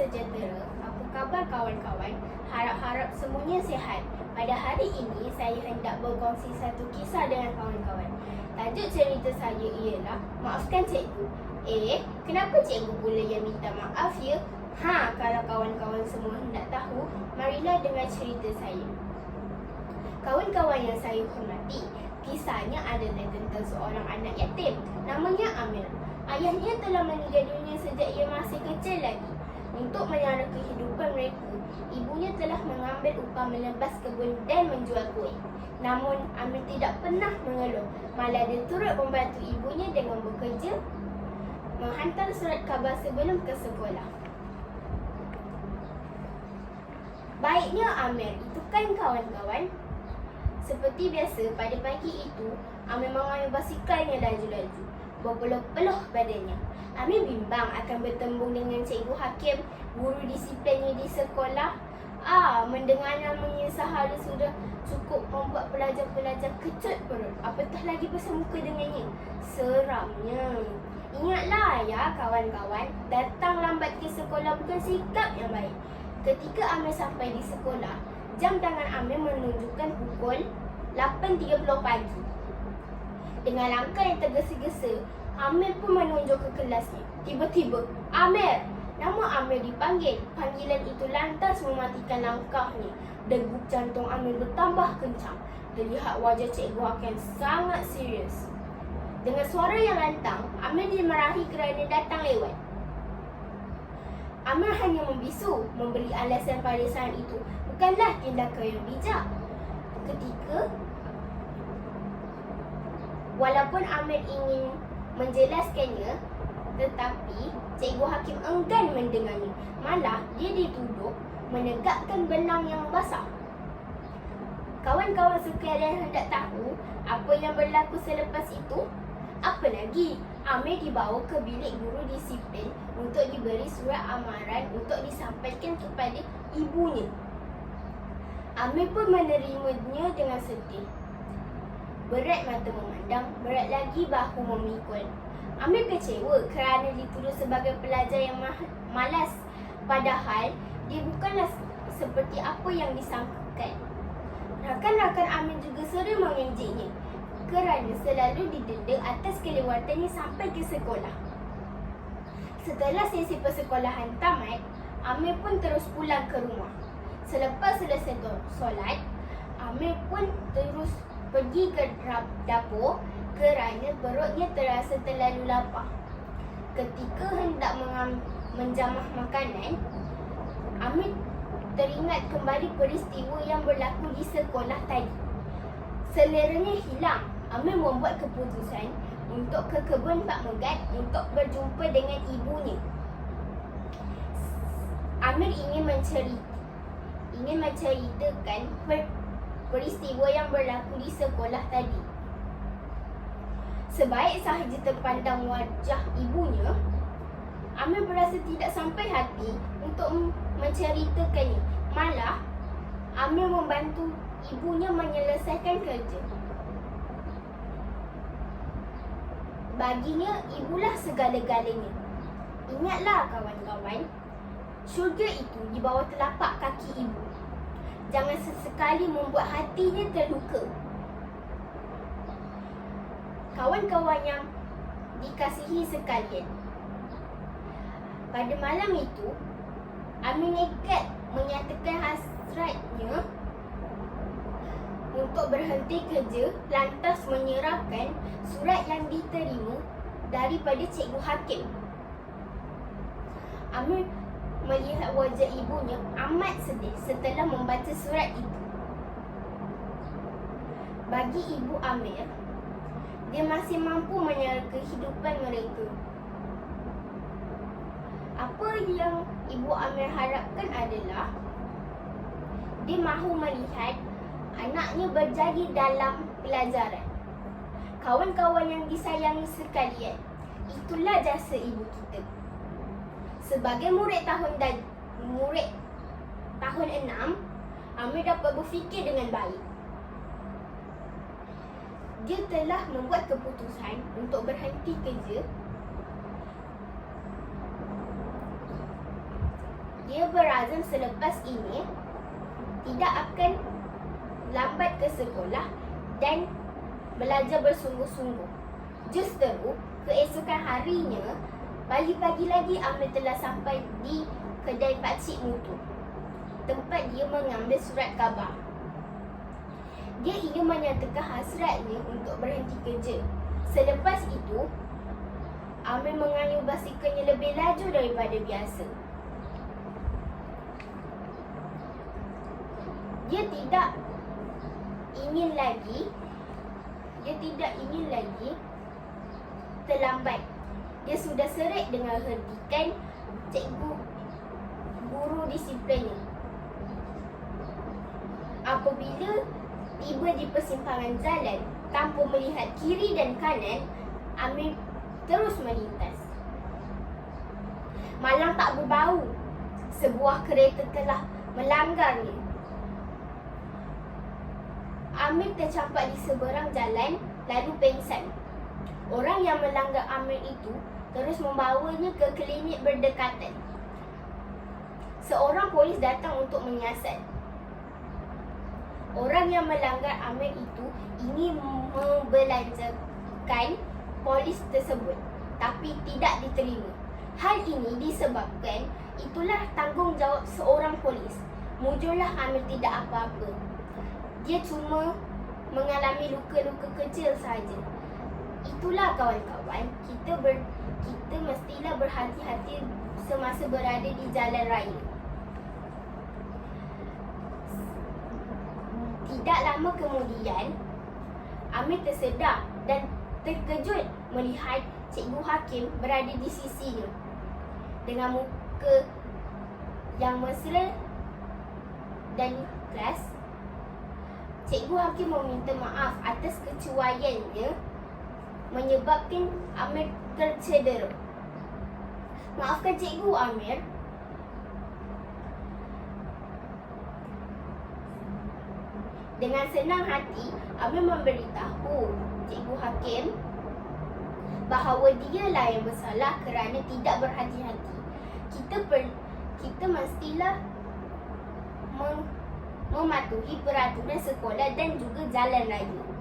sejahtera. Apa khabar kawan-kawan? Harap-harap semuanya sihat. Pada hari ini, saya hendak berkongsi satu kisah dengan kawan-kawan. Tajuk cerita saya ialah Maafkan Cikgu. Kenapa cikgu pula yang minta maaf ya? Kalau kawan-kawan semua hendak tahu, marilah dengar cerita saya. Kawan-kawan yang saya hormati, kisahnya adalah tentang seorang anak yatim. Namanya Amir. Ayahnya telah meninggal dunia sejak ia masih kecil lagi. Untuk menyara kehidupan mereka, ibunya telah mengambil upah melebas kebun dan menjual kuih. Namun, Amir tidak pernah mengeluh. Malah dia turut membantu ibunya dengan bekerja, menghantar surat khabar sebelum ke sekolah. Baiknya Amir itu kan kawan-kawan. Seperti biasa, pada pagi itu, Amir mengambil basikalnya laju-laju, berpeluh-peluh badannya. Amir bimbang akan bertembung dengan Cikgu Hakim, guru disiplinnya di sekolah. Mendengar namanya sehari sudah cukup membuat pelajar-pelajar kecut perut. Apatah lagi bersemuka dengannya. Seramnya. Ingatlah ya kawan-kawan, datang lambat ke sekolah bukan sikap yang baik. Ketika Amir sampai di sekolah, jam tangan Amir menunjukkan pukul 8.30 pagi. Dengan langkah yang tergesa-gesa, Amir pun menunjuk ke kelasnya. Tiba-tiba, Amir! Nama Amir dipanggil. Panggilan itu lantas mematikan langkahnya. Degup jantung Amir bertambah kencang. Terlihat wajah Cikgu Hakim sangat serius. Dengan suara yang lantang, Amir dimarahi kerana datang lewat. Amir hanya membisu, memberi alasan pada saat itu bukanlah tindakan yang bijak. Walaupun Amir ingin menjelaskannya, tetapi Cikgu Hakim enggan mendengarnya. Malah dia dituduh menegakkan benang yang basah. Kawan-kawan sekalian hendak tahu apa yang berlaku selepas itu? Apa lagi? Amir dibawa ke bilik guru disiplin untuk diberi surat amaran untuk disampaikan kepada ibunya. Amir pun menerimanya dengan sedih. Berat mata memandang, berat lagi bahu memikul. Amir kecewa kerana dituduh sebagai pelajar yang malas. Padahal dia bukanlah seperti apa yang disangkakan. Rakan-rakan Amir juga sering mengejeknya kerana selalu didenda atas kelewatannya sampai ke sekolah. Setelah sesi persekolahan tamat, Amir pun terus pulang ke rumah. Selepas selesai solat, Amir pun terus pergi ke dapur kerana perutnya terasa terlalu lapar. Ketika hendak menjamah makanan, Amir teringat kembali peristiwa yang berlaku di sekolah tadi. Seleranya hilang. Amir membuat keputusan untuk ke kebun Pak Megat untuk berjumpa dengan ibunya. Amir ingin menceritakan peristiwa yang berlaku di sekolah tadi. Sebaik sahaja terpandang wajah ibunya, Amir berasa tidak sampai hati untuk menceritakannya. Malah, Amir membantu ibunya menyelesaikan kerja. Baginya, ibulah segala-galanya. Ingatlah kawan-kawan, syurga itu di bawah telapak kaki ibu. Jangan sesekali membuat hatinya terluka. Kawan-kawan yang dikasihi sekalian, pada malam itu, Amir nekat menyatakan hasratnya untuk berhenti kerja, lantas menyerahkan surat yang diterima daripada Cikgu Hakim. Amir melihat wajah ibunya amat sedih setelah membaca surat itu. Bagi ibu Amir, dia masih mampu menyara kehidupan mereka. Apa yang ibu Amir harapkan adalah dia mahu melihat anaknya berjaya dalam pelajaran. Kawan-kawan yang disayangi sekalian, itulah jasa ibu kita. Sebagai murid tahun 6, Amir dapat berfikir dengan baik. Dia telah membuat keputusan untuk berhenti kerja dia berazam selepas ini tidak akan lambat ke sekolah dan belajar bersungguh-sungguh. Justeru, keesokan harinya, pagi-pagi lagi Amir telah sampai di kedai Pakcik Mutu, tempat dia mengambil surat khabar. Dia ingin menyatakan hasratnya untuk berhenti kerja. Selepas itu, Amir mengayuh basikalnya lebih laju daripada biasa. Dia tidak ingin lagi terlambat. Dia sudah serik dengan herdikan guru disiplinnya. Apabila tiba di persimpangan jalan, tanpa melihat kiri dan kanan, Amir terus melintas. Malang tak berbau, sebuah kereta telah melanggarnya. Amir tercampak di seberang jalan lalu pengsan. Orang yang melanggar Amir itu terus membawanya ke klinik berdekatan. Seorang polis datang untuk menyiasat. Orang yang melanggar Amir itu ingin membelanjakan polis tersebut, tapi tidak diterima. Hal ini disebabkan itulah tanggungjawab seorang polis. Mujurlah Amir tidak apa-apa. Dia cuma mengalami luka-luka kecil saja. Itulah kawan-kawan, kita mestilah berhati-hati semasa berada di jalan raya. Tidak lama kemudian, Amir tersedar dan terkejut melihat Cikgu Hakim berada di sisinya. Dengan muka yang mesra dan ikhlas, Cikgu Hakim meminta maaf atas kecuaiannya menyebabkan Amir tercedera. Maafkan Cikgu, Amir. Dengan senang hati, Amir memberitahu Cikgu Hakim bahawa dialah yang bersalah kerana tidak berhati-hati. Kita mestilah mematuhi peraturan sekolah dan juga jalan raya.